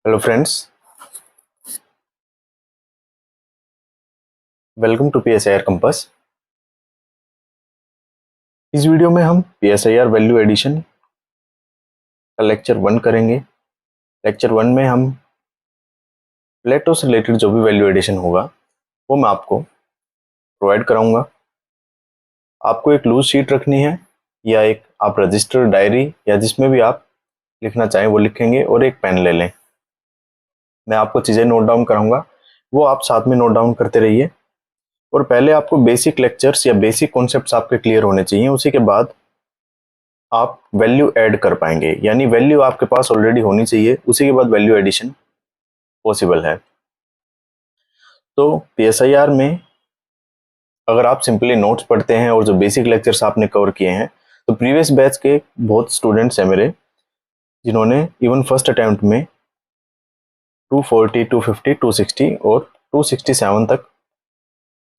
Hello friends, welcome to PSIR Compass. इस video में हम पीएसआईआर वैल्यू एडिशन का लेक्चर 1 करेंगे। लेक्चर 1 में हम प्लेटो से रिलेटेड जो भी वैल्यू एडिशन होगा वो मैं आपको प्रोवाइड कराऊंगा। आपको एक लूज शीट रखनी है या एक आप रजिस्टर, डायरी या जिसमें भी आप लिखना चाहें वो लिखेंगे और एक पेन ले लें। मैं आपको चीज़ें नोट डाउन कराऊंगा, वो आप साथ में नोट डाउन करते रहिए। और पहले आपको बेसिक लेक्चर्स या बेसिक कॉन्सेप्ट्स आपके क्लियर होने चाहिए, उसी के बाद आप वैल्यू ऐड कर पाएंगे। यानी वैल्यू आपके पास ऑलरेडी होनी चाहिए, उसी के बाद वैल्यू एडिशन पॉसिबल है। तो पीएसआईआर में अगर आप सिंपली नोट्स पढ़ते हैं और जो बेसिक लेक्चर्स आपने कवर किए हैं, तो प्रीवियस बैच के बहुत स्टूडेंट्स हैं मेरे जिन्होंने इवन फर्स्ट अटेम्प्ट में 240, 250, 260 और 267 तक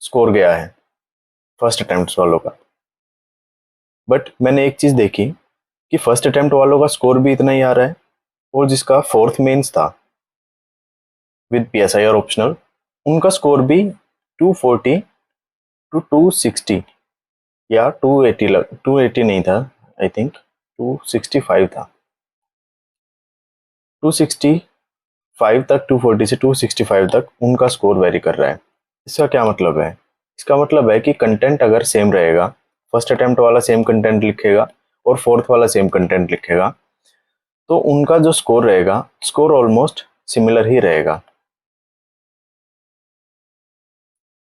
स्कोर गया है फर्स्ट अटेम्प्ट वालों का। बट मैंने एक चीज़ देखी कि फर्स्ट अटेम्प्ट वालों का स्कोर भी इतना ही आ रहा है और जिसका फोर्थ मेंस था विद पीएसआईआर ऑप्शनल, उनका स्कोर भी 240 टू 260 या 280 नहीं था, आई थिंक 265 था। 265 तक, 240 से 265 तक उनका स्कोर वेरी कर रहा है। इसका क्या मतलब है? इसका मतलब है कि कंटेंट अगर सेम रहेगा, फर्स्ट अटेम्प्ट वाला सेम कंटेंट लिखेगा और फोर्थ वाला सेम कंटेंट लिखेगा, तो उनका जो स्कोर रहेगा, स्कोर ऑलमोस्ट सिमिलर ही रहेगा।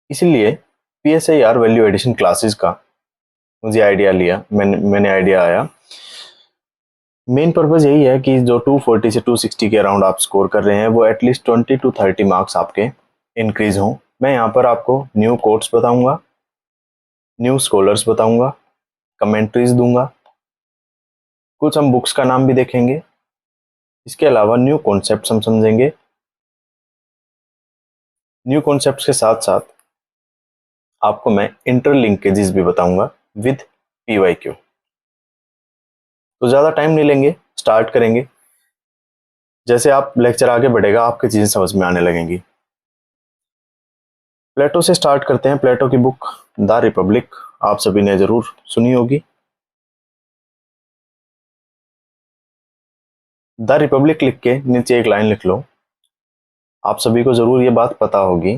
इसलिए पीएसआईआर वैल्यू एडिशन क्लासेस का मुझे आइडिया लिया, मैंने आइडिया आया। मेन पर्पज़ यही है कि जो 240 से 260 के अराउंड आप स्कोर कर रहे हैं वो एटलीस्ट 20 to 30 मार्क्स आपके इंक्रीज हों। मैं यहाँ पर आपको न्यू कोट्स बताऊंगा, न्यू स्कॉलर्स बताऊंगा, कमेंट्रीज दूंगा, कुछ हम बुक्स का नाम भी देखेंगे। इसके अलावा न्यू कॉन्सेप्ट्स हम समझेंगे। न्यू कॉन्सेप्ट्स के साथ साथ आपको मैं इंटरलिंकेजेस भी बताऊंगा विद पीवाईक्यू। तो ज़्यादा टाइम नहीं लेंगे, स्टार्ट करेंगे। जैसे आप लेक्चर आगे बढ़ेगा आपकी चीज़ें समझ में आने लगेंगी। प्लेटो से स्टार्ट करते हैं। प्लेटो की बुक द रिपब्लिक आप सभी ने ज़रूर सुनी होगी। द रिपब्लिक लिख के नीचे एक लाइन लिख लो। आप सभी को ज़रूर ये बात पता होगी,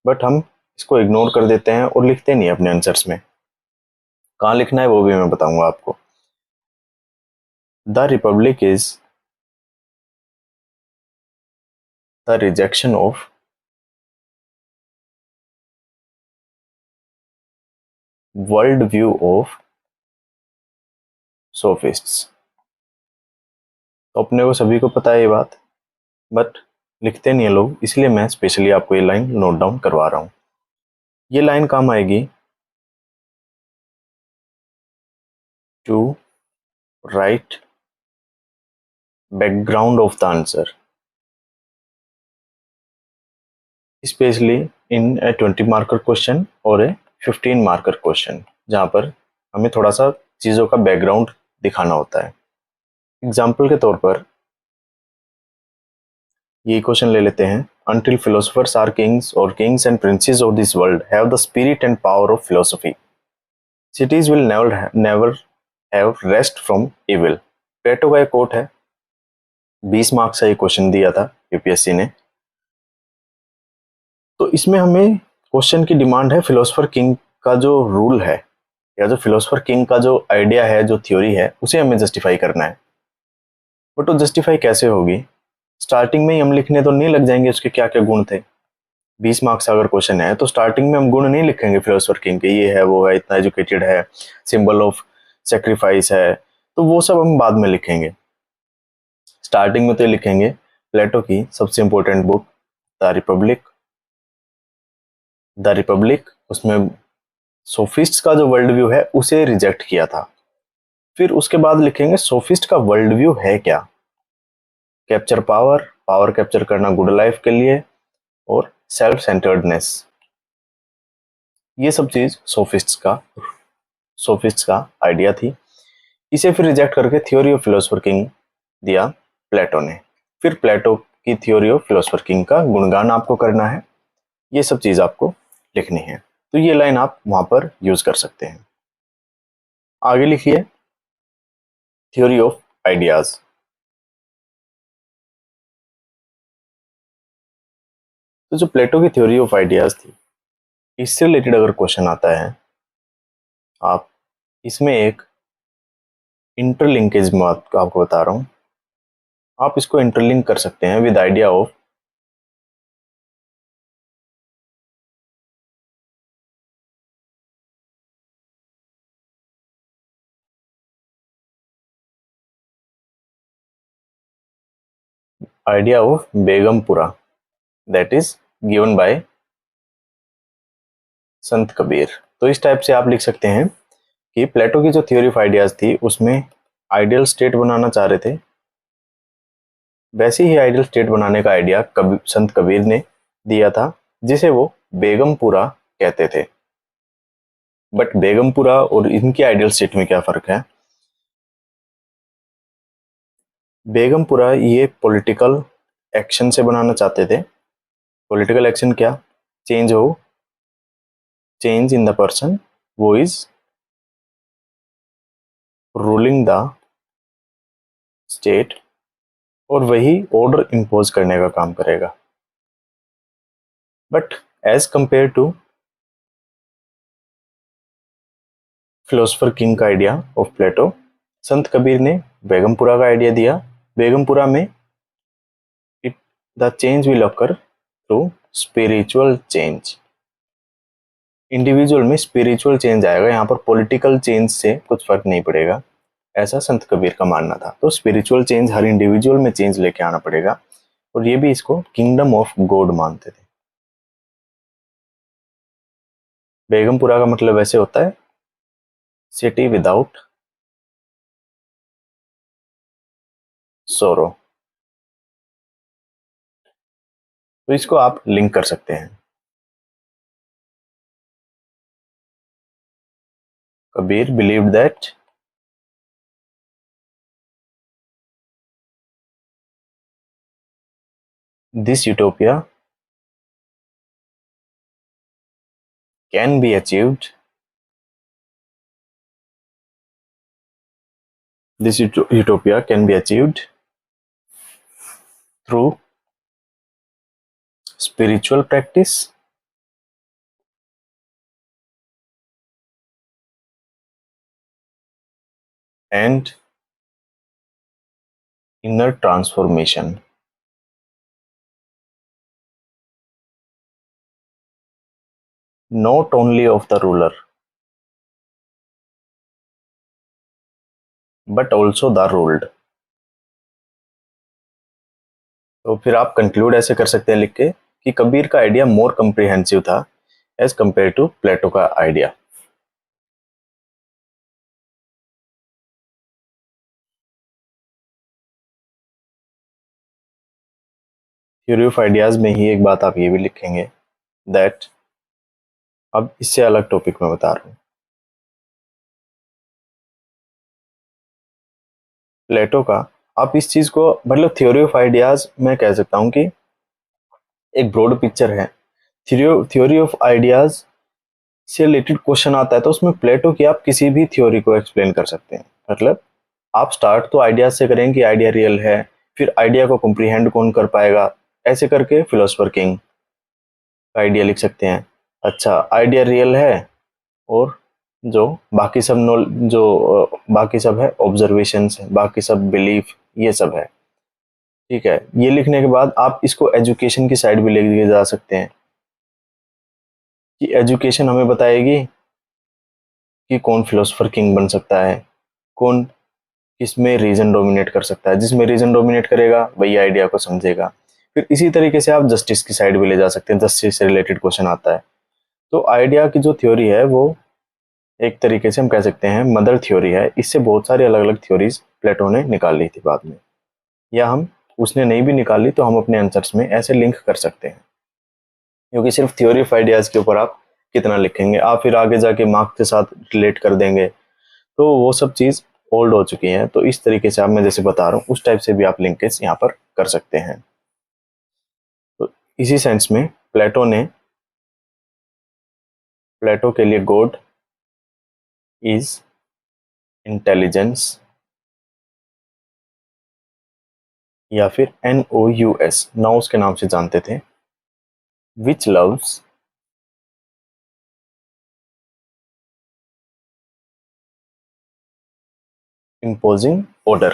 बट हम इसको इग्नोर कर देते हैं और लिखते नहीं अपने आंसर्स में। कहाँ लिखना है वो भी मैं बताऊंगा आपको। The Republic is the rejection of world view of sophists. तो अपने को सभी को पता है ये बात, बट लिखते नहीं है लोग, इसलिए मैं स्पेशली आपको ये लाइन नोट डाउन करवा रहा हूँ। ये लाइन काम आएगी to write background of the answer, specially in a 20 marker question और ए 15 मार्कर क्वेश्चन, जहाँ पर हमें थोड़ा सा चीज़ों का बैकग्राउंड दिखाना होता है। एग्जाम्पल के तौर पर ये क्वेश्चन ले लेते हैं। Until philosophers are kings or kings and princes of this world have the spirit and power of philosophy, cities will never have rest from evil। प्लेटो का एक कोट है, 20 मार्क्स का ये क्वेश्चन दिया था यूपीएससी ने। तो इसमें हमें क्वेश्चन की डिमांड है फिलोसोफर किंग का जो रूल है या जो फिलोसोफर किंग का जो आइडिया है, जो थ्योरी है, उसे हमें जस्टिफाई करना है। बट वो जस्टिफाई कैसे होगी? स्टार्टिंग में ही हम लिखने तो नहीं लग जाएंगे उसके क्या क्या गुण थे। 20 मार्क्स अगर क्वेश्चन है तो स्टार्टिंग में हम गुण नहीं लिखेंगे फिलोसोफर किंग के, ये है, वो है, इतना एजुकेटेड है, सिंबल ऑफ सेक्रीफाइस है, तो वो सब हम बाद में लिखेंगे। स्टार्टिंग में तो लिखेंगे प्लेटो की सबसे important book the Republic. The Republic, उसमें सोफिस्ट्स का जो वर्ल्ड व्यू है उसे रिजेक्ट किया था। फिर उसके बाद लिखेंगे सोफिस्ट का वर्ल्ड व्यू है क्या। कैप्चर पावर, पावर कैप्चर करना गुड लाइफ के लिए, और सेल्फ सेंटर्डनेस, ये सब चीज सोफिस्ट्स का आइडिया थी। इसे फिर रिजेक्ट करके थ्योरी ऑफ फिलोसोफर किंग दिया प्लेटो ने। फिर प्लेटो की थ्योरी ऑफ फिलोसोफर किंग का गुणगान आपको करना है, ये सब चीज आपको लिखनी है। तो ये लाइन आप वहां पर यूज कर सकते हैं। आगे लिखिए थ्योरी ऑफ आइडियाज। तो जो प्लेटो की थ्योरी ऑफ आइडियाज थी, इससे रिलेटेड अगर क्वेश्चन आता है, आप इसमें एक इंटरलिंकेज मैं आपको बता रहा हूं, आप इसको इंटरलिंक कर सकते हैं with idea of Begumpura, that is given by Sant Kabir. तो इस टाइप से आप लिख सकते हैं कि प्लेटो की जो थ्योरी ऑफ आइडियाज थी उसमें आइडियल स्टेट बनाना चाह रहे थे, वैसे ही आइडियल स्टेट बनाने का आइडिया संत कबीर ने दिया था, जिसे वो बेगमपुरा कहते थे। बट बेगमपुरा और इनकी आइडियल स्टेट में क्या फर्क है? बेगमपुरा ये पॉलिटिकल एक्शन से बनाना चाहते थे। पॉलिटिकल एक्शन क्या? चेंज इन द पर्सन वो इज रूलिंग द स्टेट, और वही ऑर्डर इंपोज करने का काम करेगा। But as compare to philosopher king का idea of Plato, Sant Kabir ने बेगमपुरा का आइडिया दिया। बेगमपुरा में it the change will occur through spiritual change, individual में स्पिरिचुअल चेंज आएगा, यहाँ पर पॉलिटिकल चेंज से कुछ फर्क नहीं पड़ेगा, ऐसा संत कबीर का मानना था। तो स्पिरिचुअल चेंज, हर इंडिविजुअल में चेंज लेके आना पड़ेगा, और ये भी इसको किंगडम ऑफ गॉड मानते थे। बेगमपुरा का मतलब ऐसे होता है सिटी विदाउट सोरो। तो इसको आप लिंक कर सकते हैं। Kabir believed that this utopia can be achieved, this utopia can be achieved through spiritual practice and inner transformation, not only of the ruler but also the ruled। तो फिर आप कंक्लूड ऐसे कर सकते हैं लिख के कि कबीर का आइडिया मोर कंप्रिहेंसिव था एज कंपेयर टू प्लेटो का आइडिया। थ्योरी ऑफ आइडियाज में ही एक बात आप ये भी लिखेंगे दैट, अब इससे अलग टॉपिक में बता रहा हूं, प्लेटो का आप इस चीज को मतलब थ्योरी ऑफ आइडियाज मैं कह सकता हूं कि एक ब्रॉड पिक्चर है। थ्योरी ऑफ आइडियाज से रिलेटेड क्वेश्चन आता है तो उसमें प्लेटो की आप किसी भी थ्योरी को एक्सप्लेन कर सकते हैं। मतलब आप स्टार्ट तो आइडिया से करेंगे कि आइडिया रियल है, फिर आइडिया को कॉम्प्रीहेंड कौन कर पाएगा, ऐसे करके फिलोसोफर किंग का आइडिया लिख सकते हैं। अच्छा आइडिया रियल है, और जो बाकी सब बाकी सब है ऑब्जर्वेशंस, बाकी सब बिलीफ, ये सब है। ठीक है, ये लिखने के बाद आप इसको एजुकेशन की साइड भी लेके जा सकते हैं कि एजुकेशन हमें बताएगी कि कौन फिलोसोफर किंग बन सकता है, कौन किसमें रीजन डोमिनेट कर सकता है, जिसमें रीजन डोमिनेट करेगा वही आइडिया को समझेगा। फिर इसी तरीके से आप जस्टिस की साइड भी ले जा सकते हैं, जस्टिस से रिलेटेड क्वेश्चन आता है। तो आइडिया की जो थ्योरी है वो एक तरीके से हम कह सकते हैं मदर थ्योरी है। इससे बहुत सारी अलग अलग थ्योरीज प्लेटो ने निकाल ली थी बाद में, या हम उसने नहीं भी निकाली तो हम अपने आंसर्स में ऐसे लिंक कर सकते हैं, क्योंकि सिर्फ थ्योरी ऑफ आइडियाज के ऊपर आप कितना लिखेंगे, आप फिर आगे जाके मार्क्स के साथ रिलेट कर देंगे, तो वो सब चीज़ ओल्ड हो चुकी है। तो इस तरीके से आप मैं जैसे बता रहा हूँ उस टाइप से भी आप लिंकेज यहाँ पर कर सकते हैं। इसी सेंस में प्लेटो के लिए गॉड इज इंटेलिजेंस, या फिर NOUS, नाउस के नाम से जानते थे, विच लव्स imposing order।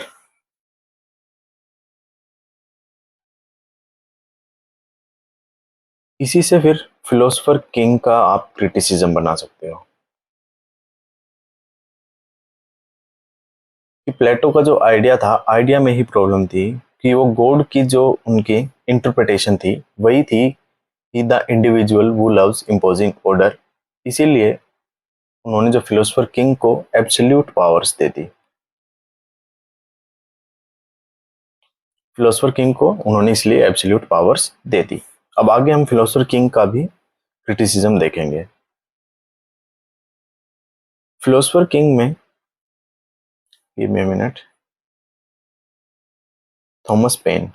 इसी से फिर फिलोसफर किंग का आप क्रिटिसिज्म बना सकते हो कि प्लेटो का जो आइडिया था, आइडिया में ही प्रॉब्लम थी कि वो गॉड की जो उनकी इंटरप्रिटेशन थी वही थी कि the individual who loves imposing order. इसीलिए उन्होंने जो फिलोसफर किंग को एब्सोल्यूट पावर्स दे दी, फिलोसफर किंग को उन्होंने इसलिए एब्सोल्यूट पावर्स दे दी। अब आगे हम फिलोसफर किंग का भी क्रिटिसिज्म देखेंगे। फिलोसफर किंग में, give me a minute, Thomas pen.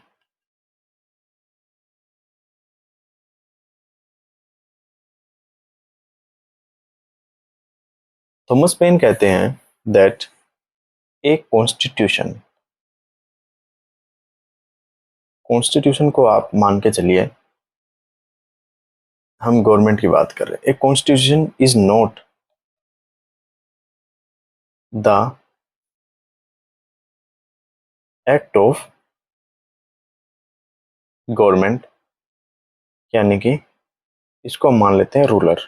Thomas pen कहते हैं दैट एक कॉन्स्टिट्यूशन को आप मान के चलिए, हम गवर्नमेंट की बात कर रहे हैं, a constitution is not the act of government, यानी कि इसको हम मान लेते हैं ruler.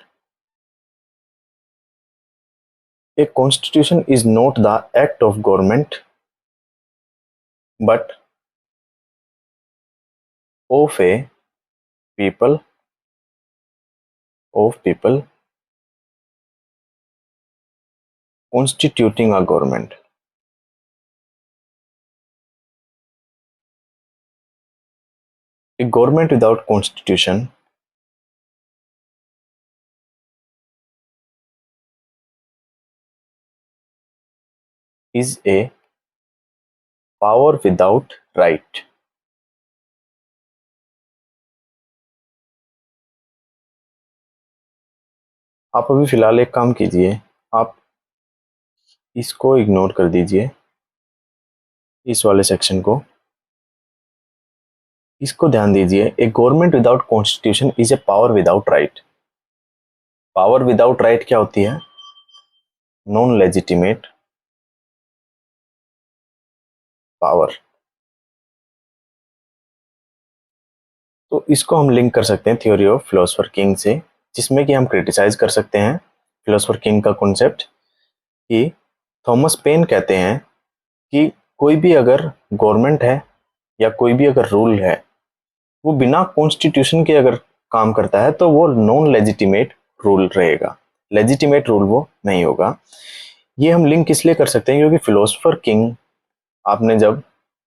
A constitution is not the act of government but of A people constituting a government। A government without constitution is a power without right। आप अभी फिलहाल एक काम कीजिए, आप इसको इग्नोर कर दीजिए, इस वाले सेक्शन को, इसको ध्यान दीजिए। A government without constitution is a power without right. Power without right क्या होती है? Non legitimate power. तो इसको हम लिंक कर सकते हैं थ्योरी ऑफ फिलोसफर किंग से, जिसमें कि हम क्रिटिसाइज कर सकते हैं फिलोसफर किंग का कॉन्सेप्ट कि थॉमस पेन कहते हैं कि कोई भी अगर गवर्नमेंट है या कोई भी अगर रूल है वो बिना कॉन्स्टिट्यूशन के अगर काम करता है तो वो नॉन लेजिटिमेट रूल रहेगा, लेजिटिमेट रूल वो नहीं होगा। ये हम लिंक इसलिए कर सकते हैं क्योंकि फिलोसफर किंग, आपने जब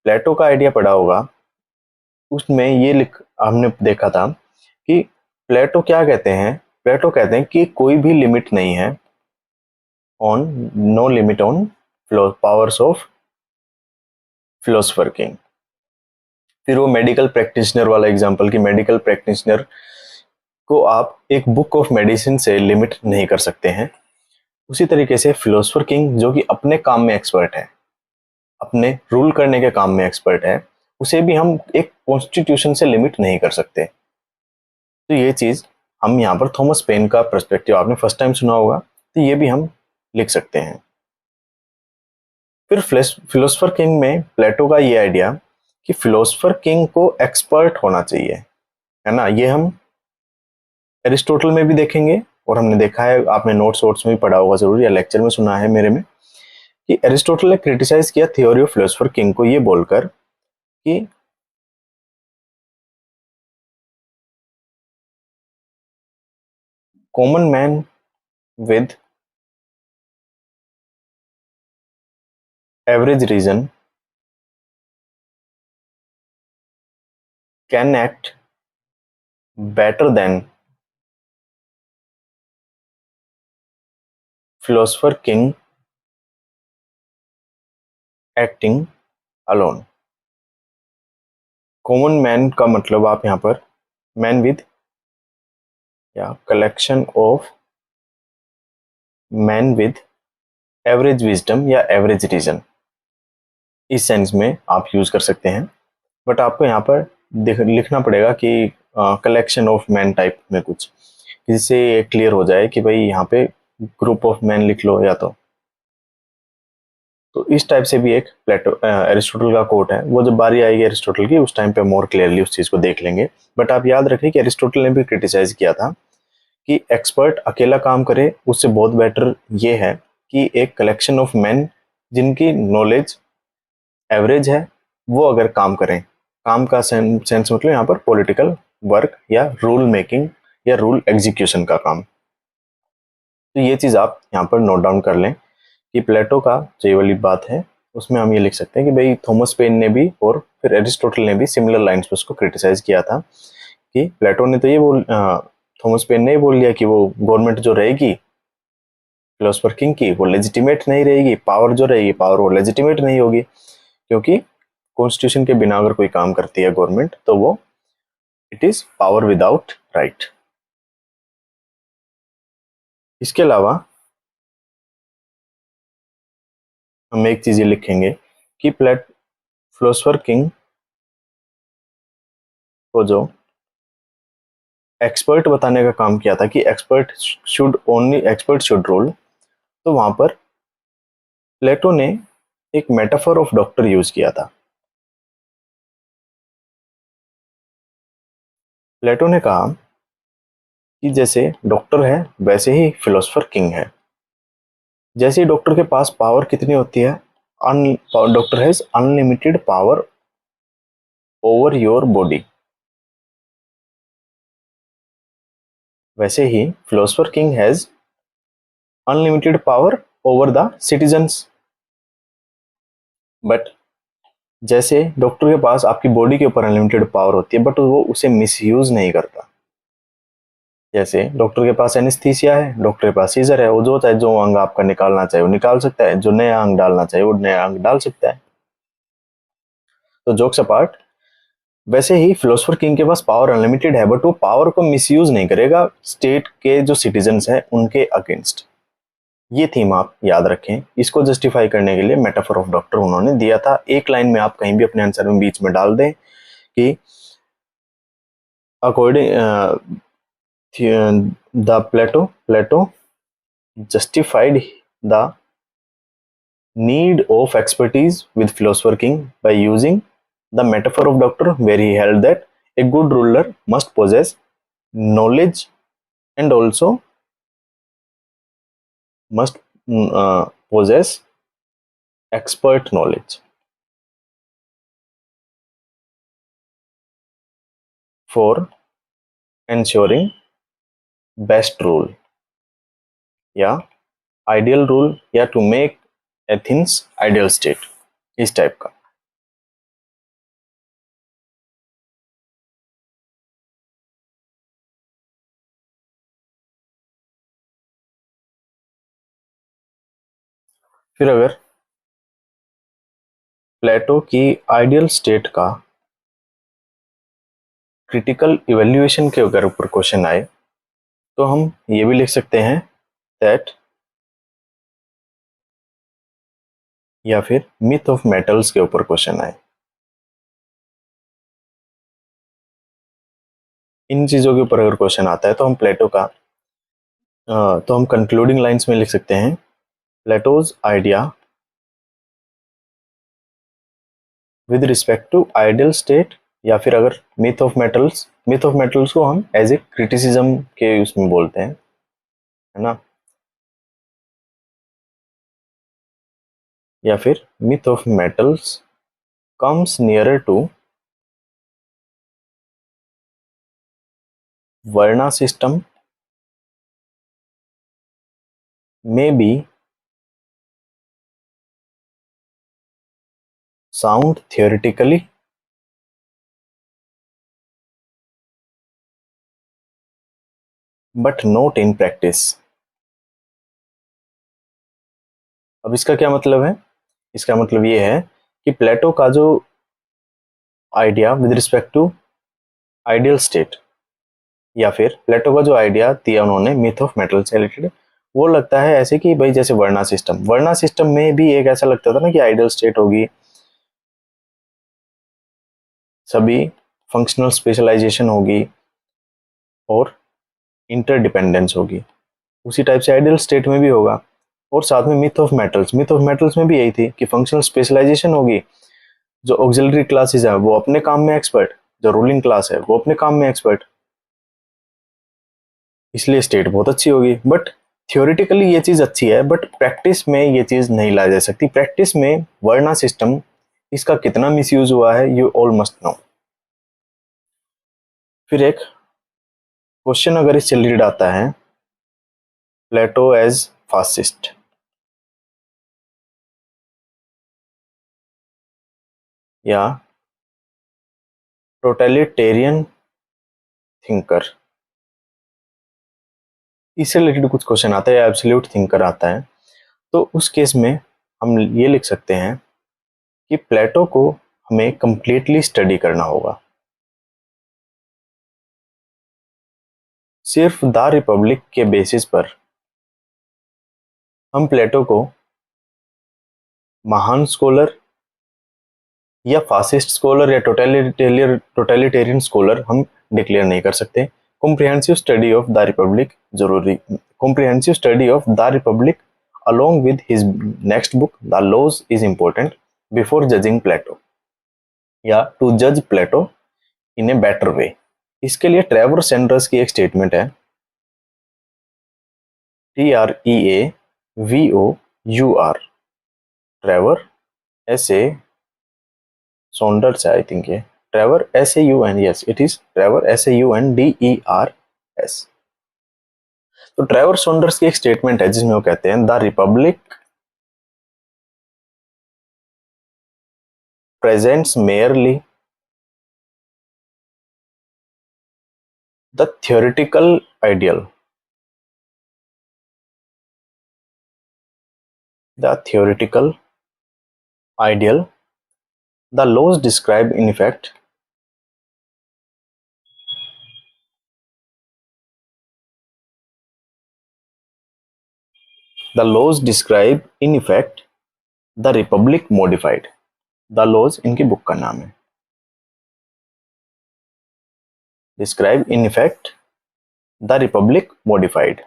प्लेटो का आइडिया पढ़ा होगा उसमें ये हमने देखा था कि प्लेटो क्या कहते हैं, प्लेटो कहते हैं कि कोई भी लिमिट नहीं है on, no limit on powers of philosopher king. फिर वो मेडिकल प्रैक्टिशनर वाला एग्जांपल कि मेडिकल प्रैक्टिशनर को आप एक बुक ऑफ मेडिसिन से लिमिट नहीं कर सकते हैं। उसी तरीके से फिलोसफर किंग जो कि अपने काम में एक्सपर्ट है, अपने रूल करने के काम में एक्सपर्ट है, उसे भी हम एक कॉन्स्टिट्यूशन से लिमिट नहीं कर सकते। तो ये चीज हम यहाँ पर थॉमस पेन का पर्सपेक्टिव आपने फर्स्ट टाइम सुना होगा, तो ये भी हम लिख सकते हैं। फिर फिलोसफर किंग में प्लेटो का ये आइडिया कि फिलोसफर किंग को एक्सपर्ट होना चाहिए, है ना। ये हम एरिस्टोटल में भी देखेंगे और हमने देखा है, आपने नोट्स वोट्स में भी पढ़ा होगा जरूर या लेक्चर में सुना है मेरे में, कि एरिस्टोटल ने क्रिटिसाइज किया थ्योरी ऑफ फिलोसफर किंग को ये बोलकर कि common man with average reason can act better than philosopher king acting alone. Common man का मतलब आप यहाँ पर मैन विद या collection of man with average wisdom या एवरेज रीजन, इस सेंस में आप यूज कर सकते हैं। बट आपको यहाँ पर लिखना पड़ेगा कि कलेक्शन ऑफ मैन टाइप में कुछ, जिससे क्लियर हो जाए कि भाई यहाँ पे ग्रुप ऑफ मैन लिख लो या तो इस टाइप से भी एक प्लेटो एरिस्टोटल का कोट है। वो जब बारी आएगी एरिस्टोटल की उस टाइम पे मोर क्लियरली उस चीज को देख लेंगे। बट आप याद रखें कि एरिस्टोटल ने भी क्रिटिसाइज किया था कि एक्सपर्ट अकेला काम करे उससे बहुत बेटर ये है कि एक कलेक्शन ऑफ मैन जिनकी नॉलेज एवरेज है वो अगर काम करें। काम का सेंस मतलब यहाँ पर पॉलिटिकल वर्क या रूल मेकिंग या रूल एग्जीक्यूशन का काम। तो ये चीज आप यहाँ पर नोट डाउन कर लें कि प्लेटो का जो ये वाली बात है उसमें हम ये लिख सकते हैं कि भाई थॉमस पेन ने भी और फिर एरिस्टोटल ने भी सिमिलर लाइंस पर उसको क्रिटिसाइज किया था कि प्लेटो ने तो ये थॉमस पेन ने बोल दिया कि वो गवर्नमेंट जो रहेगी फिलोसफर किंग की वो लेजिटिमेट नहीं रहेगी, पावर जो रहेगी पावर वो लेजिटिमेट नहीं होगी, क्योंकि कॉन्स्टिट्यूशन के बिना अगर कोई काम करती है गवर्नमेंट तो वो it is power without right. इसके अलावा हम एक चीज ये लिखेंगे कि फिलोसफर किंग को जो एक्सपर्ट बताने का काम किया था कि एक्सपर्ट शुड रूल, तो वहां पर प्लेटो ने एक मेटाफर ऑफ डॉक्टर यूज किया था। प्लेटो ने कहा कि जैसे डॉक्टर है वैसे ही फिलोसफर किंग है। जैसे ही डॉक्टर के पास पावर कितनी होती है, doctor has unlimited power over your body, वैसे ही philosopher king has unlimited power over the citizens. But जैसे डॉक्टर के पास आपकी बॉडी के ऊपर अनलिमिटेड पावर होती है बट वो उसे मिसयूज नहीं करता। जैसे डॉक्टर के पास एनेस्थीसिया है, डॉक्टर के पास सीजर है, वो जो चाहे जो अंग आपका निकालना चाहे वो निकाल सकता है, जो नया अंग डालना चाहे वो नया अंग डाल सकता है। तो जोक्स अपार्ट, वैसे ही फिलोसफर किंग के पास पावर अनलिमिटेड है बट वो पावर को मिसयूज नहीं करेगा स्टेट के जो सिटीजन्स हैं उनके अगेंस्ट। ये थीम आप याद रखें। इसको जस्टिफाई करने के लिए मेटाफर ऑफ डॉक्टर उन्होंने दिया था। एक लाइन में आप कहीं भी अपने आंसर में बीच में डाल दें कि according the Plato justified the need of expertise with philosopher king by using the metaphor of doctor, where he held that a good ruler must possess knowledge and also must possess expert knowledge for ensuring best rule या ideal rule या to make Athens ideal state, इस type का। फिर अगर Plato की ideal state का critical evaluation के अगर ऊपर क्वेश्चन आए तो हम ये भी लिख सकते हैं दैट, या फिर मिथ ऑफ मेटल्स के ऊपर क्वेश्चन आए। इन चीजों के ऊपर अगर क्वेश्चन आता है तो हम प्लेटो का तो हम कंक्लूडिंग लाइंस में लिख सकते हैं Plato's idea with respect to ideal state, या फिर अगर मिथ ऑफ मेटल्स को हम एज ए क्रिटिसिज्म के उसमें बोलते हैं, है ना, या फिर myth of metals comes nearer to varna system may be sound theoretically but not in practice। अब इसका क्या मतलब है? इसका मतलब ये है कि प्लेटो का जो idea with respect to ideal state या फिर प्लेटो का जो आइडिया दिया उन्होंने मिथ ऑफ मेटल से रिलेटेड, वो लगता है ऐसे कि भाई जैसे वर्णा सिस्टम में भी एक ऐसा लगता था ना कि आइडियल स्टेट होगी, सभी फंक्शनल स्पेशलाइजेशन होगी और इंटरडिपेंडेंस होगी, उसी टाइप से आइडियल स्टेट में भी होगा। और साथ में मिथ ऑफ मेटल्स में भी यही थी कि फंक्शनल स्पेशलाइजेशन होगी, जो ऑक्सिलरी क्लासेस है वो अपने काम में एक्सपर्ट, जो रूलिंग क्लास है वो अपने काम में एक्सपर्ट, इसलिए स्टेट बहुत अच्छी होगी। बट थियोरिटिकली ये चीज़ अच्छी है, बट प्रैक्टिस में ये चीज़ नहीं लाई जा सकती। प्रैक्टिस में वर्णा सिस्टम, इसका कितना मिसयूज हुआ है यू ऑल मस्ट नो। फिर एक क्वेश्चन अगर इससे रिलेटेड आता है, प्लेटो एज फासिस्ट, या टोटलिटेरियन थिंकर, इससे रिलेटेड कुछ क्वेश्चन आता है, या एब्सोल्यूट थिंकर आता है, तो उस केस में हम ये लिख सकते हैं कि प्लेटो को हमें कंप्लीटली स्टडी करना होगा। सिर्फ द रिपब्लिक के बेसिस पर हम प्लेटो को महान स्कॉलर या फासिस्ट स्कॉलर या टोटलिटेरियन स्कॉलर हम डिक्लेयर नहीं कर सकते। Comprehensive study of the Republic जरूरी, comprehensive study of the Republic along with his next book the laws is important before judging Plato, या to judge Plato in a better way। इसके लिए Trevor Sanders की एक statement है, TREAVOUR, Trevor SA Saunders है I think, ये Trevor SAUN, yes it is Trevor SAUNDERS। तो Trevor Saunders की एक स्टेटमेंट है जिसमें वो कहते हैं the Republic presents merely the theoretical ideal, the theoretical ideal, the laws describe in effect, the laws describe in effect the republic modified, the laws इनकी book का नाम है, describe in effect the republic modified।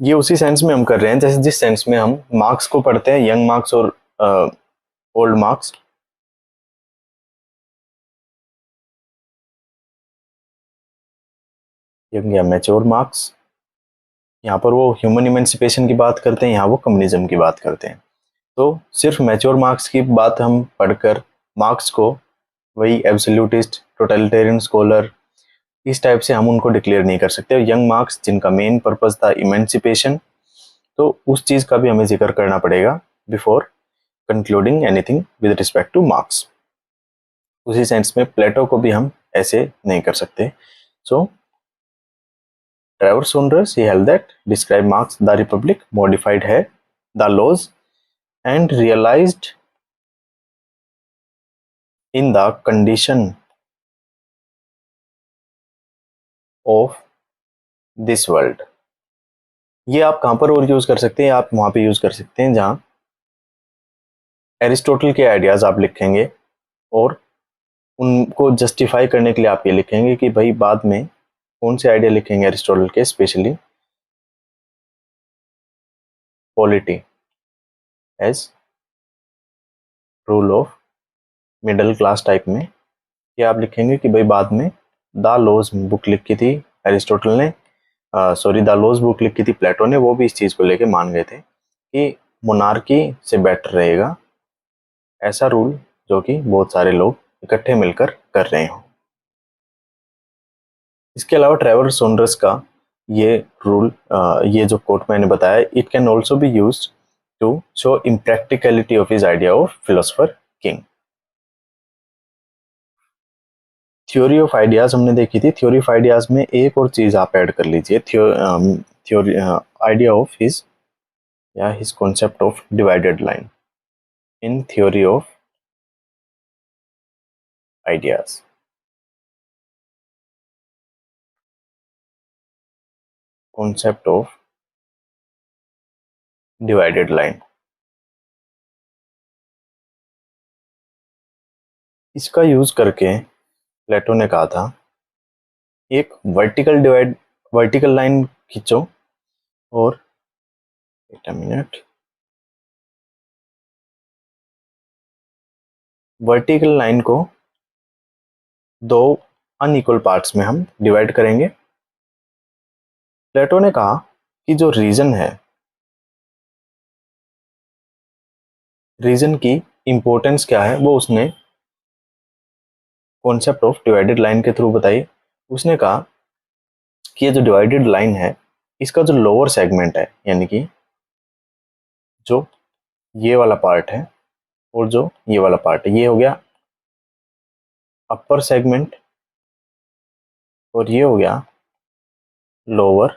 ये उसी sense में हम कर रहे हैं जैसे जिस सेंस में हम मार्क्स को पढ़ते हैं, यंग मार्क्स और ओल्ड मार्क्स। यंग या मैच्योर मार्क्स, यहाँ पर वो ह्यूमन इमेंसिपेशन की बात करते हैं, यहाँ वो कम्युनिज्म की बात करते हैं। तो सिर्फ मैच्योर मार्क्स की बात हम पढ़कर मार्क्स को वही एब्सोल्यूटिस्ट, टोटलिटेरियन स्कॉलर, इस टाइप से हम उनको डिक्लेयर नहीं कर सकते। यंग मार्क्स जिनका मेन पर्पस था इमेंसिपेशन, तो उस चीज़ का भी हमें जिक्र करना पड़ेगा before concluding anything with respect to Marx. उसी सेंस में प्लेटो को भी हम ऐसे नहीं कर सकते। So Trevor Saunders he held that describe Marx the Republic modified है the laws and realized in the condition of this world। ये आप कहाँ पर और यूज कर सकते हैं, आप वहां पे यूज कर सकते हैं जहां एरिस्टोटल के आइडियाज आप लिखेंगे और उनको जस्टिफाई करने के लिए आप ये लिखेंगे कि भाई बाद में कौन से आइडिया लिखेंगे एरिस्टोटल के, specially polity as rule of middle class type में। ये आप लिखेंगे कि भाई बाद में द लॉज बुक लिखी थी एरिस्टोटल ने, द लॉज बुक लिखी थी प्लेटो ने, वो भी इस चीज़ को लेके मान गए थे कि मोनार्की से बेटर रहेगा ऐसा रूल जो कि बहुत सारे लोग इकट्ठे मिलकर कर रहे हों। इसके अलावा ट्रेवर सॉन्डर्स का ये रूल, ये जो कोट मैंने बताया, it can also be used to show impracticality of his idea of philosopher king. Theory of ideas हमने देखी थी, थ्योरी ऑफ आइडियाज में एक और चीज आप ऐड कर लीजिए, थ्योरी आइडिया ऑफ हिज या his concept of divided line in theory of ideas. Concept of divided line. इसका यूज करके प्लेटो ने कहा था एक वर्टिकल लाइन खींचो और एक मिनट, वर्टिकल लाइन को दो अनइक्वल पार्ट्स में हम डिवाइड करेंगे। प्लेटो ने कहा कि जो रीजन है, रीजन की इंपॉर्टेंस क्या है वो उसने कॉन्सेप्ट ऑफ डिवाइडेड लाइन के थ्रू बताई। उसने कहा कि ये जो डिवाइडेड लाइन है इसका जो लोअर सेगमेंट है, यानी कि जो ये वाला पार्ट है और जो ये वाला पार्ट है, ये हो गया अपर सेगमेंट और ये हो गया लोअर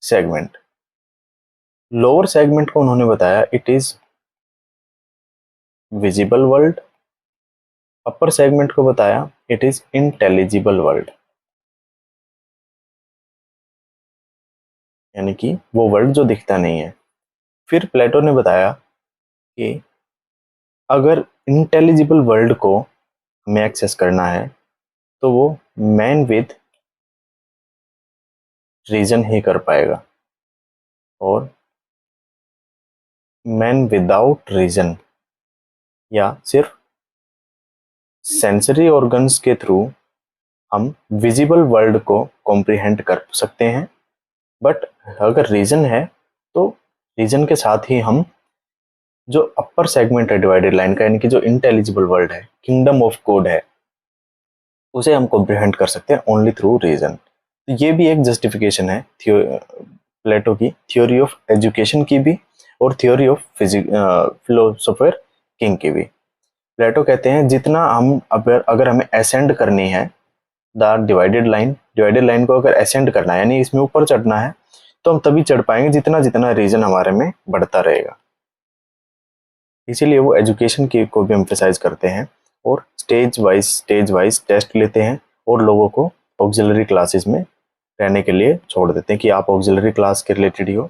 सेगमेंट। लोअर सेगमेंट को उन्होंने बताया it is visible world, upper segment को बताया इट इज इंटेलिजिबल वर्ल्ड, यानी कि वो वर्ल्ड जो दिखता नहीं है। फिर प्लेटो ने बताया कि अगर इंटेलिजिबल वर्ल्ड को हमें एक्सेस करना है तो वो मैन विद रीजन ही कर पाएगा, और मैन विदाउट रीजन या सिर्फ सेंसरी ऑर्गन्स के थ्रू हम विजिबल वर्ल्ड को कॉम्प्रिहेंड कर सकते हैं। बट अगर रीजन है तो रीजन के साथ ही हम जो अपर सेगमेंट है डिवाइडेड लाइन का, यानी कि जो इंटेलिजिबल वर्ल्ड है, किंगडम ऑफ गॉड है, उसे हम कॉम्प्रिहेंड कर सकते हैं ओनली थ्रू रीजन। तो ये भी एक जस्टिफिकेशन है प्लेटो की थ्योरी ऑफ एजुकेशन की भी और थ्योरी ऑफ फिलोसोफर किंग की भी। प्लेटो कहते हैं जितना हम अगर हमें असेंड करनी है द डिवाइडेड लाइन को अगर असेंड करना है, यानी इसमें ऊपर चढ़ना है, तो हम तभी चढ़ पाएंगे जितना जितना रीजन हमारे में बढ़ता रहेगा। इसीलिए वो एजुकेशन की को भी एम्फेसाइज करते हैं और स्टेज वाइज टेस्ट लेते हैं और लोगों को ऑक्सिलरी क्लासेस में रहने के लिए छोड़ देते हैं कि आप ऑक्सिलरी क्लास के रिलेटेड ही हो,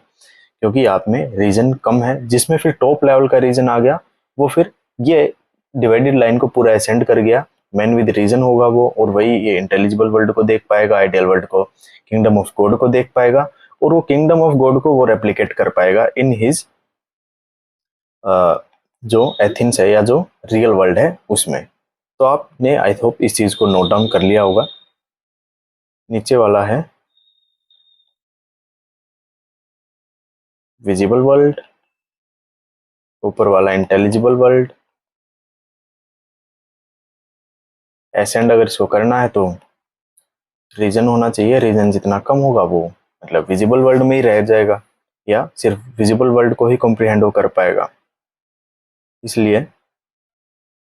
क्योंकि आप में रीजन कम है। जिसमें फिर टॉप लेवल का रीजन आ गया वो फिर ये डिवाइडेड लाइन को पूरा असेंड कर गया, मैन विद रीजन होगा वो, और वही ये इंटेलिजिबल वर्ल्ड को देख पाएगा, आइडियल वर्ल्ड को, किंगडम ऑफ गॉड को देख पाएगा, और वो किंगडम ऑफ गॉड को वो रेप्लिकेट कर पाएगा इन हिज जो एथेंस है या जो रियल वर्ल्ड है उसमें। तो आपने आई होप इस चीज को नोट डाउन कर लिया होगा। नीचे वाला है विजिबल वर्ल्ड, ऊपर वाला इंटेलिजिबल वर्ल्ड। एसेंड अगर इसको करना है तो रीजन होना चाहिए, रीजन जितना कम होगा वो मतलब विजिबल वर्ल्ड में ही रह जाएगा या सिर्फ विजिबल वर्ल्ड को ही कॉम्प्रिहेंड कर पाएगा। इसलिए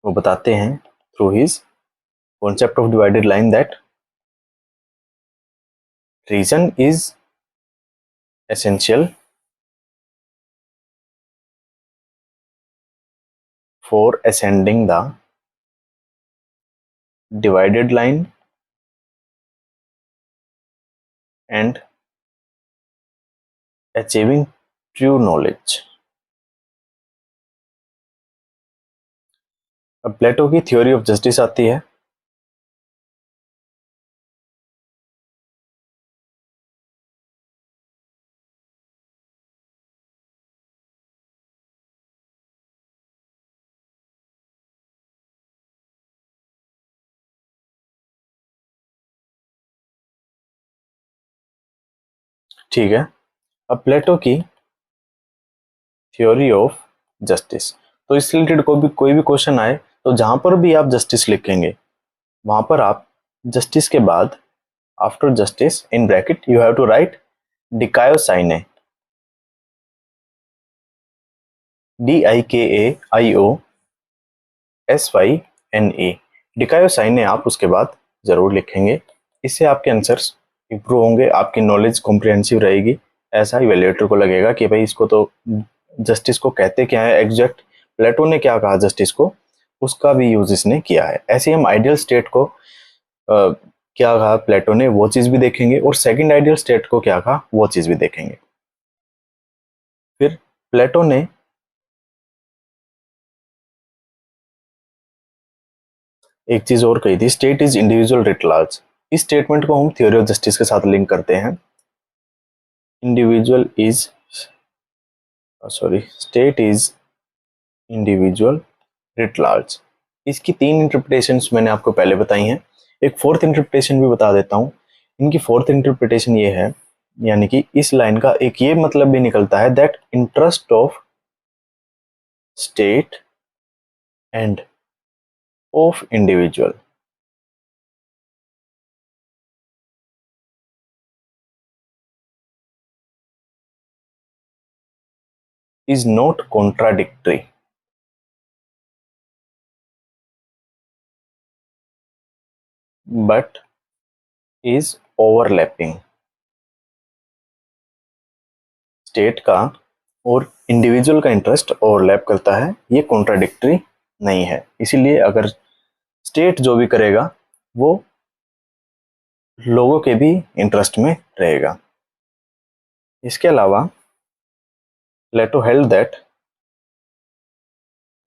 वो बताते हैं through his concept of divided line that reason is essential for ascending the divided line and achieving true knowledge। अब प्लेटो की थ्योरी ऑफ जस्टिस आती है। ठीक है, अब प्लेटो की थ्योरी ऑफ जस्टिस, तो इस रिलेटेड कोई भी क्वेश्चन आए तो जहां पर भी आप जस्टिस लिखेंगे वहां पर आप जस्टिस के बाद after justice in bracket you have to write dikaiosyne, DIKAIOSYNE, dikaiosyne आप उसके बाद जरूर लिखेंगे। इससे आपके आंसर्स इंप्रूव होंगे, आपकी नॉलेज कॉम्प्रिहेंसिव रहेगी। ऐसा इवेल्युएटर को लगेगा कि भाई इसको तो जस्टिस को कहते क्या है, एग्जैक्ट प्लेटो ने क्या कहा जस्टिस को, उसका भी यूज इसने किया है। ऐसे हम आइडियल स्टेट को क्या कहा प्लेटो ने, वो चीज भी देखेंगे, और सेकंड आइडियल स्टेट को क्या कहा वो चीज भी देखेंगे। फिर प्लेटो ने एक चीज और कही थी, state is individual writ large. इस स्टेटमेंट को हम थ्योरी ऑफ जस्टिस के साथ लिंक करते हैं। Individual is state is individual writ large. इसकी 3 इंटरप्रिटेशंस मैंने आपको पहले बताई हैं, एक फोर्थ इंटरप्रिटेशन भी बता देता हूं। इनकी फोर्थ इंटरप्रिटेशन ये है, यानी कि इस लाइन का एक ये मतलब भी निकलता है that interest of state end of individual is not contradictory but is overlapping। State का और इंडिविजुअल का इंटरेस्ट ओवरलैप करता है, ये कॉन्ट्राडिक्टरी नहीं है। इसीलिए अगर स्टेट जो भी करेगा वो लोगों के भी इंटरेस्ट में रहेगा। इसके अलावा Plato held that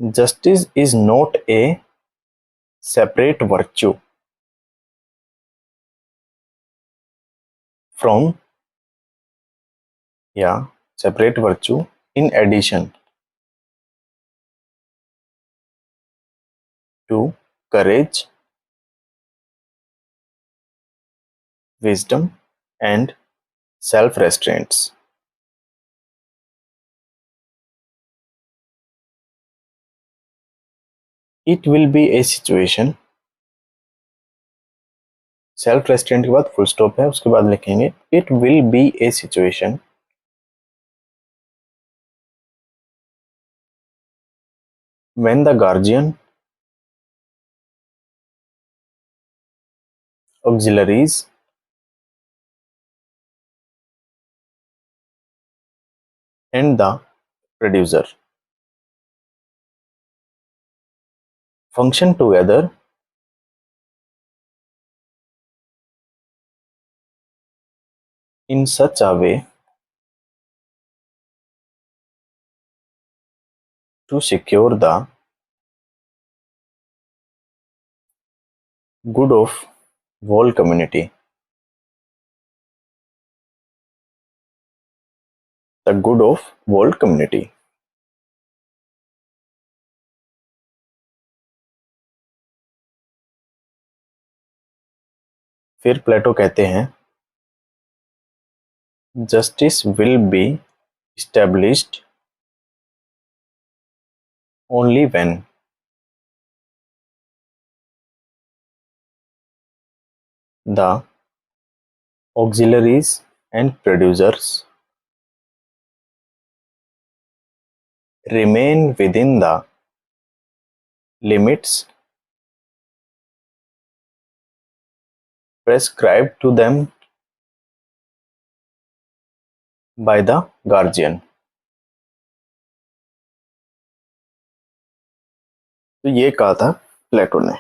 justice is not a separate virtue from या separate virtue in addition to courage, wisdom and self-restraints। It will be a situation, self restraint के बाद फुल स्टॉप है, उसके बाद लिखेंगे it will be a situation when the guardian, auxiliaries and the producer function together in such a way to secure the good of whole community। The good of whole community। फिर प्लेटो कहते हैं justice will be established only when the auxiliaries and producers remain within the limits prescribed to them by the guardian। तो ये कहा था प्लेटो ने।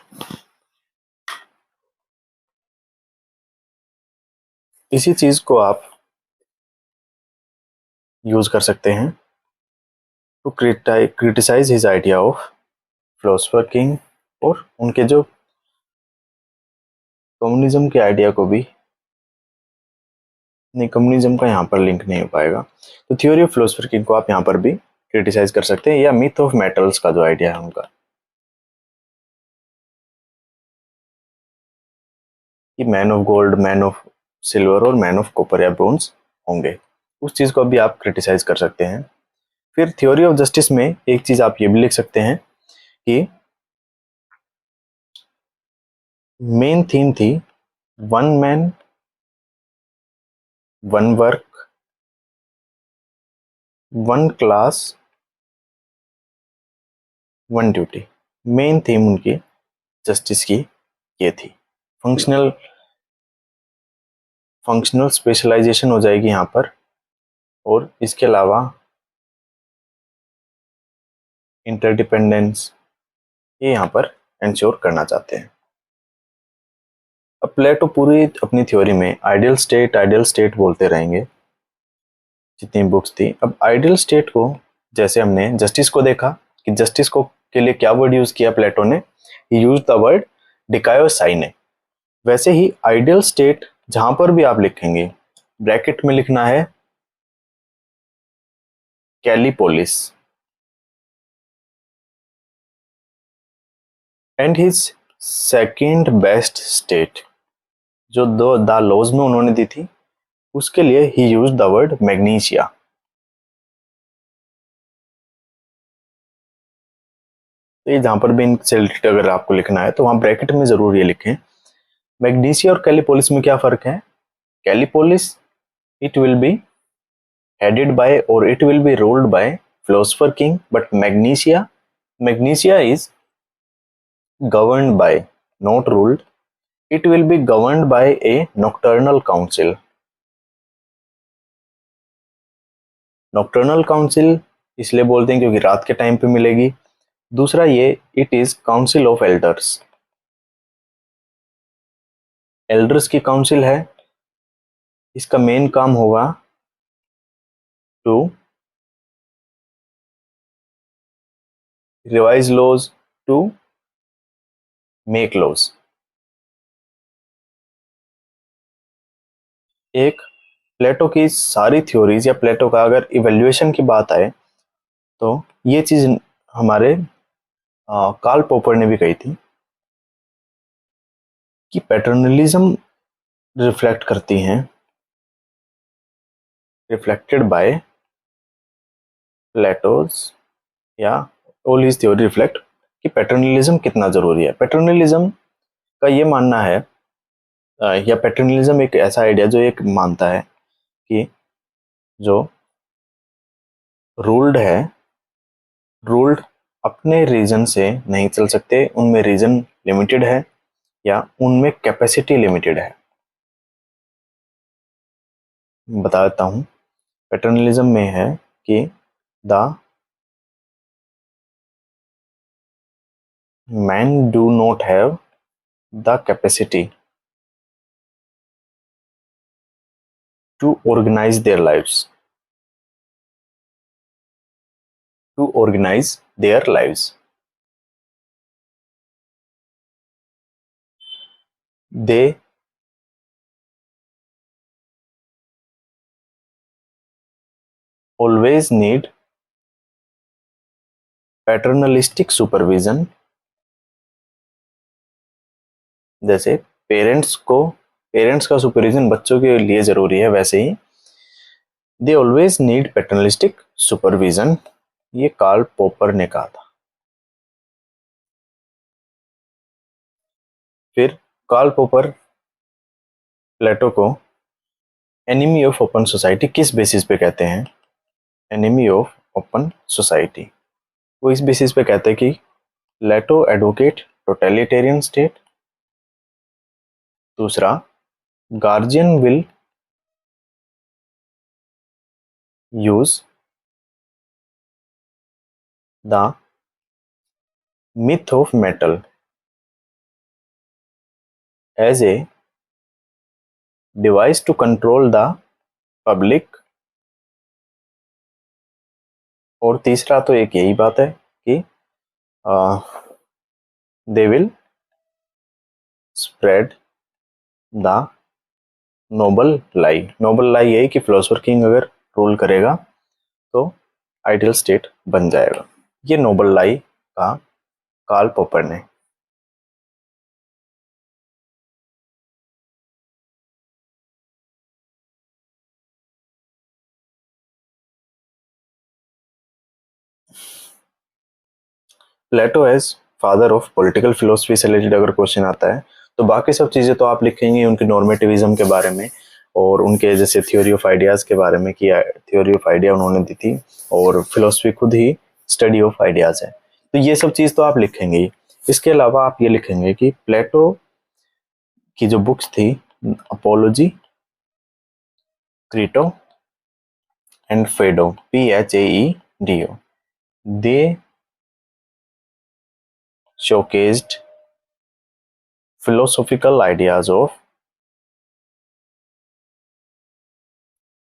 इसी चीज को आप यूज कर सकते हैं to criticize his idea of philosopher king, और उनके जो कम्युनिज्म के आइडिया को भी, नहीं कम्युनिज्म का यहाँ पर लिंक नहीं हो पाएगा, तो थ्योरी ऑफ फिलोसोफर किंग को आप यहाँ पर भी क्रिटिसाइज कर सकते हैं, या मिथ ऑफ मेटल्स का जो आइडिया है उनका, कि man of gold, man of silver और मैन ऑफ कॉपर या ब्रोंज होंगे, उस चीज को भी आप क्रिटिसाइज कर सकते हैं। फिर थ्योरी ऑफ जस्टिस में एक चीज आप ये भी लिख सकते हैं कि मेन थीम थी one man one work one class one duty. Main theme उनकी जस्टिस की ये थी। फंक्शनल स्पेशलाइजेशन हो जाएगी यहाँ पर, और इसके अलावा इंटरडिपेंडेंस, ये यहाँ पर इंश्योर करना चाहते हैं। अब प्लेटो पूरी अपनी थ्योरी में आइडियल स्टेट बोलते रहेंगे जितनी बुक्स थी। अब आइडियल स्टेट को, जैसे हमने जस्टिस को देखा कि जस्टिस को के लिए क्या वर्ड यूज किया प्लेटो ने, यूज द वर्ड डिकायोसाइने। वैसे ही आइडियल स्टेट जहां पर भी आप लिखेंगे ब्रैकेट में लिखना है Kallipolis. And his second best state, जो दो द लॉज में उन्होंने दी थी, उसके लिए ही यूज द वर्ड मैग्नीशिया। तो ये जहां पर भी इनसे रिलेटेड अगर आपको लिखना है तो वहां ब्रैकेट में जरूर ये लिखें। मैग्नीशिया और कैलिपोलिस में क्या फर्क है? कैलिपोलिस it will be headed by or it will be ruled by philosopher king, but magnesia is governed by, not ruled, it will be governed by a nocturnal council. Nocturnal council इसलिए बोलते हैं क्योंकि रात के टाइम पे मिलेगी। दूसरा ये it is council of elders, elders की काउंसिल है। इसका मेन काम होगा to revise laws, to make laws. एक प्लेटो की सारी थ्योरीज या प्लेटो का अगर इवेल्युएशन की बात आए तो ये चीज हमारे कार्ल पॉपर ने भी कही थी कि पैटर्नलिज्म रिफ्लेक्ट करती हैं, रिफ्लेक्टेड बाय प्लेटोज या ऑल हिज थ्योरी रिफ्लेक्ट कि पैटर्नलिज्म कितना जरूरी है। पैटर्नलिज्म का ये मानना है या पैटर्नलिज्म एक ऐसा आइडिया जो एक मानता है कि जो रूल्ड है, रूल्ड अपने रीजन से नहीं चल सकते, उनमें रीजन लिमिटेड है या उनमें कैपेसिटी लिमिटेड है। बता देता हूं, पैटर्नलिज्म में है कि the men do not have the capacity to organize their lives, to organize their lives. They always need paternalistic supervision, जैसे पेरेंट्स का सुपरविजन बच्चों के लिए जरूरी है, वैसे ही they always need paternalistic supervision, ये कार्ल पॉपर ने कहा था। फिर कार्ल पॉपर प्लेटो को एनिमी ऑफ ओपन सोसाइटी किस बेसिस पे कहते हैं? एनिमी ऑफ ओपन सोसाइटी वो इस बेसिस पे कहते हैं कि प्लेटो एडवोकेट टोटलिटेरियन स्टेट। दूसरा, guardian will use the myth of metal as a device to control the public। और तीसरा तो एक यही बात है कि they will spread the noble lie यही कि फिलोसोफर किंग अगर रूल करेगा तो आइडियल स्टेट बन जाएगा। ये नोबल लाई का कार्ल पॉपर ने। Plato as father of political philosophy से रिलेटेड अगर क्वेश्चन आता है तो बाकी सब चीज़ें तो आप लिखेंगे उनके नॉर्मेटिविज्म के बारे में और उनके जैसे थ्योरी ऑफ आइडियाज़ के बारे में कि थ्योरी ऑफ आइडिया उन्होंने दी थी और फिलोसफी खुद ही स्टडी ऑफ आइडियाज़ है, तो ये सब चीज़ तो आप लिखेंगे ही। इसके अलावा आप ये लिखेंगे कि प्लेटो की जो बुक्स थी apology, Crito and fado, PHAEDO, they showcased philosophical ideas of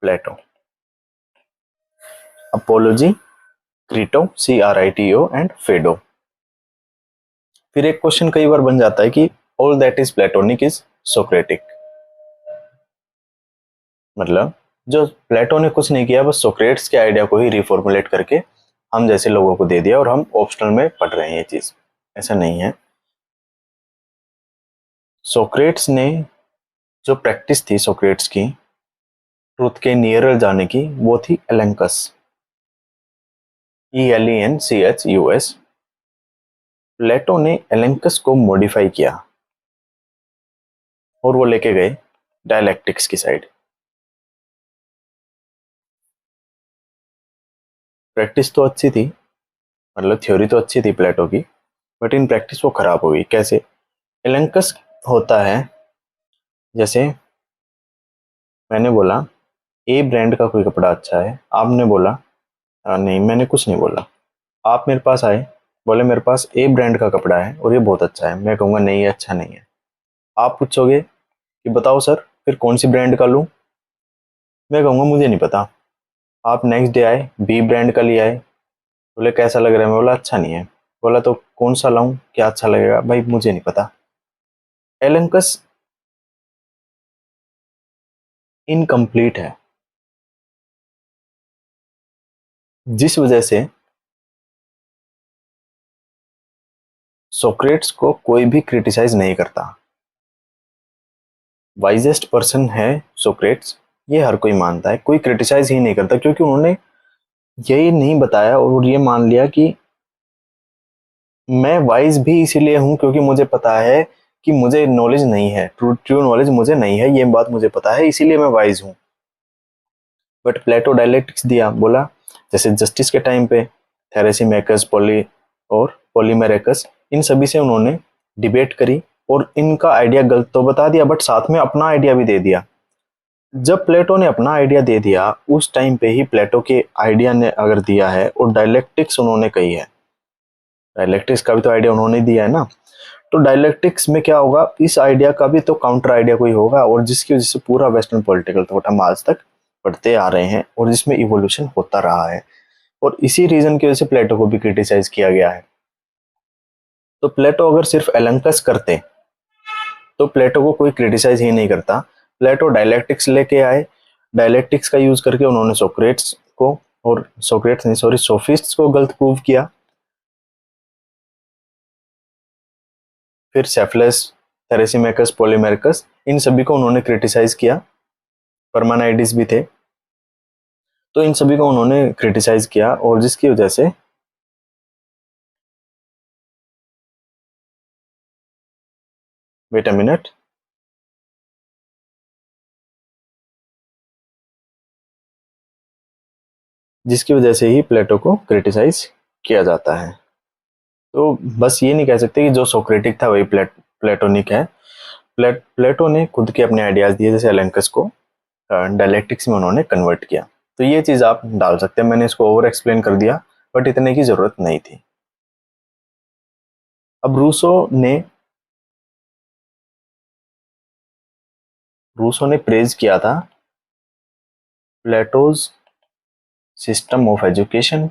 Plato. Apology, Crito, Crito and Phaedo. फिर एक क्वेश्चन कई बार बन जाता है कि all that is platonic is Socratic, मतलब जो प्लेटो ने कुछ नहीं किया, बस सोक्रेट्स के आइडिया को ही रिफॉर्मुलेट करके हम जैसे लोगों को दे दिया और हम ऑप्शनल में पढ़ रहे हैं ये चीज। ऐसा नहीं है। सोक्रेट्स ने जो प्रैक्टिस थी सोक्रेट्स की ट्रूथ के नियरर जाने की, वो थी एलेंकस, ELENCHUS। प्लेटो ने एलेंकस को मॉडिफाई किया और वो लेके गए डायलैक्टिक्स की साइड। प्रैक्टिस तो अच्छी थी, मतलब थ्योरी तो अच्छी थी प्लेटो की, बट इन प्रैक्टिस वो खराब हो गई। कैसे? एलेंकस होता है, जैसे मैंने बोला ए ब्रांड का कोई कपड़ा अच्छा है, आपने बोला नहीं, मैंने कुछ नहीं बोला, आप मेरे पास आए, बोले मेरे पास ए ब्रांड का कपड़ा है और ये बहुत अच्छा है, मैं कहूँगा नहीं ये अच्छा नहीं है। आप पूछोगे कि बताओ सर फिर कौन सी ब्रांड का लूँ, मैं कहूँगा मुझे नहीं पता। आप नेक्स्ट डे आए, बी ब्रांड का लिए आए, बोले कैसा लग रहा है, मैं बोला अच्छा नहीं है, बोला तो कौन सा लाऊं, क्या अच्छा लगेगा, भाई मुझे नहीं पता। एलेंकस इनकम्प्लीट है, जिस वजह से सोक्रेट्स को कोई भी क्रिटिसाइज नहीं करता। वाइजेस्ट पर्सन है सोक्रेट्स, ये हर कोई मानता है, कोई क्रिटिसाइज ही नहीं करता, क्योंकि उन्होंने यही नहीं बताया और ये मान लिया कि मैं वाइज भी इसीलिए हूं क्योंकि मुझे पता है कि मुझे नॉलेज नहीं है, ट्रू ट्रू नॉलेज मुझे नहीं है, ये बात मुझे पता है, इसीलिए मैं वाइज हूं। बट प्लेटो डायलेक्टिक्स दिया, बोला जैसे जस्टिस के टाइम पे थेरेसीमेकस और पॉलीमेरेकस, इन सभी से उन्होंने डिबेट करी और इनका आइडिया गलत तो बता दिया, बट साथ में अपना आइडिया भी दे दिया। जब प्लेटो ने अपना आइडिया दे दिया, उस टाइम पे ही प्लेटो के आइडिया ने अगर दिया है और डायलेक्टिक्स उन्होंने कही है, डायलेक्टिक्स का भी तो आइडिया उन्होंने दिया है ना, तो डायलेक्टिक्स में क्या होगा, इस आइडिया का भी तो काउंटर आइडिया कोई होगा, और जिसकी वजह से पूरा वेस्टर्न पॉलिटिकल थॉट हम आज तक पढ़ते आ रहे हैं और जिसमें इवोल्यूशन होता रहा है, और इसी रीजन की वजह से प्लेटो को भी क्रिटिसाइज किया गया है। तो प्लेटो अगर सिर्फ एलंकस करते तो प्लेटो को कोई क्रिटिसाइज ही नहीं करता। प्लेटो डायलेक्टिक्स लेके आए, डायलेक्टिक्स का यूज करके उन्होंने सोक्रेट्स को, और सोक्रेट्स नहीं सॉरी सोफिस्ट्स को गलत प्रूव किया। फिर सेफलेस, थेरेसीमेकस, पॉलीमेरकस, इन सभी को उन्होंने क्रिटिसाइज किया। परमानाइडिस भी थे, तो इन सभी को उन्होंने क्रिटिसाइज किया, और जिसकी वजह से वेट अ मिनट, जिसकी वजह से ही प्लेटो को क्रिटिसाइज किया जाता है। तो बस ये नहीं कह सकते कि जो सोक्रेटिक था वही प्लेटोनिक है। प्लेटो ने खुद के अपने आइडियाज दिए, जैसे एलेंकस को डायलेक्टिक्स में उन्होंने कन्वर्ट किया। तो ये चीज आप डाल सकते हैं, मैंने इसको ओवर एक्सप्लेन कर दिया, बट इतने की जरूरत नहीं थी। अब रूसो ने प्रेज किया था Plato's system of education,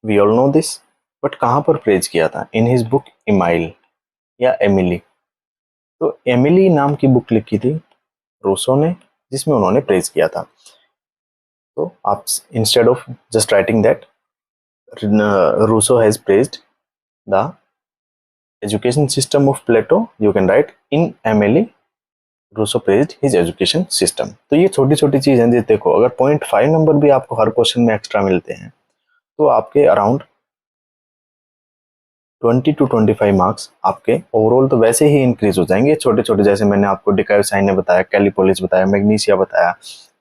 we all know this, but कहां पर प्रेज किया था? इन हिज बुक इमाइल या एमिली। तो एमिली नाम की बुक लिखी थी रूसो ने, जिसमें उन्होंने प्रेज किया था। तो आप instead of just writing that Rousseau has praised the education system of Plato, you can write in Emily Rousseau praised his education system। तो ये छोटी छोटी चीज है, देखो अगर 0.5 नंबर भी आपको हर क्वेश्चन में एक्स्ट्रा मिलते हैं तो आपके अराउंड 20 to 25 मार्क्स आपके ओवरऑल तो वैसे ही इंक्रीज हो जाएंगे। छोटे छोटे, जैसे मैंने आपको डिकायोसाइन ने बताया, कैलिपोलिस बताया, मैग्नीसिया बताया,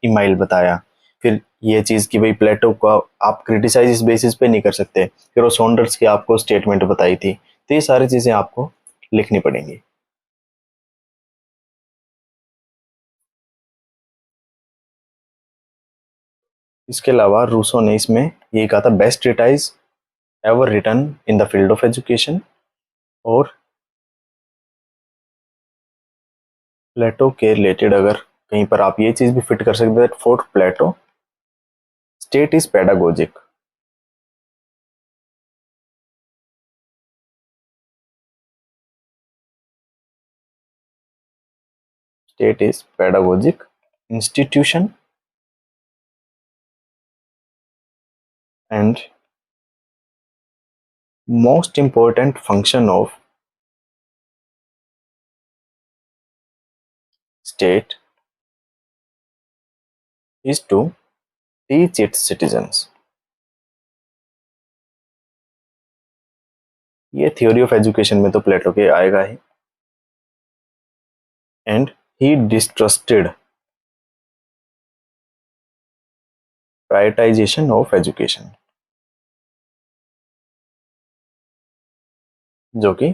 इमाइल बताया। फिर ये चीज कि भाई प्लेटो का आप क्रिटिसाइज इस बेसिस पे नहीं कर सकते, फिर वो सॉन्डर्स की आपको स्टेटमेंट बताई थी, तो ये सारी चीजें आपको लिखनी पड़ेंगी। इसके अलावा रूसो ने इसमें ये कहा था best treatise ever written in the field of education, और प्लेटो के रिलेटेड अगर कहीं पर आप ये चीज भी फिट कर सकते हैं, for Plato state is pedagogic. State is pedagogic institution and most important function of state is to teach its citizens। ये थ्योरी ऑफ एजुकेशन में तो प्लेटो के आएगा ही। And he distrusted prioritisation of education, जो कि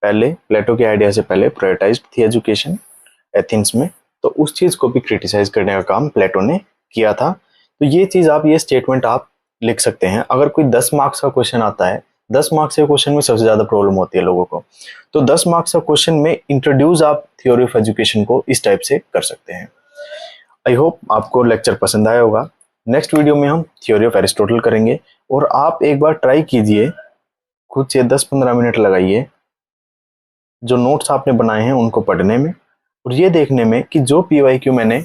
पहले प्लेटो के आइडिया से पहले प्रायोरिटाइज्ड थी एजुकेशन एथेंस में, तो उस चीज को भी क्रिटिसाइज करने का काम प्लेटो ने किया था। तो ये चीज आप, ये स्टेटमेंट आप लिख सकते हैं। अगर कोई 10 मार्क्स का क्वेश्चन आता है, 10 मार्क्स के क्वेश्चन में सबसे ज्यादा प्रॉब्लम होती है लोगों को, तो 10 मार्क्स का क्वेश्चन में इंट्रोड्यूस आप थ्योरी ऑफ एजुकेशन को इस टाइप से कर सकते हैं। आई होप आपको लेक्चर पसंद आया होगा। नेक्स्ट वीडियो में हम थ्योरी ऑफ एरिस्टोटल करेंगे, और आप एक बार ट्राई कीजिए, खुद से 10-15 मिनट लगाइए जो नोट्स आपने बनाए हैं उनको पढ़ने में, और ये देखने में कि जो PYQ मैंने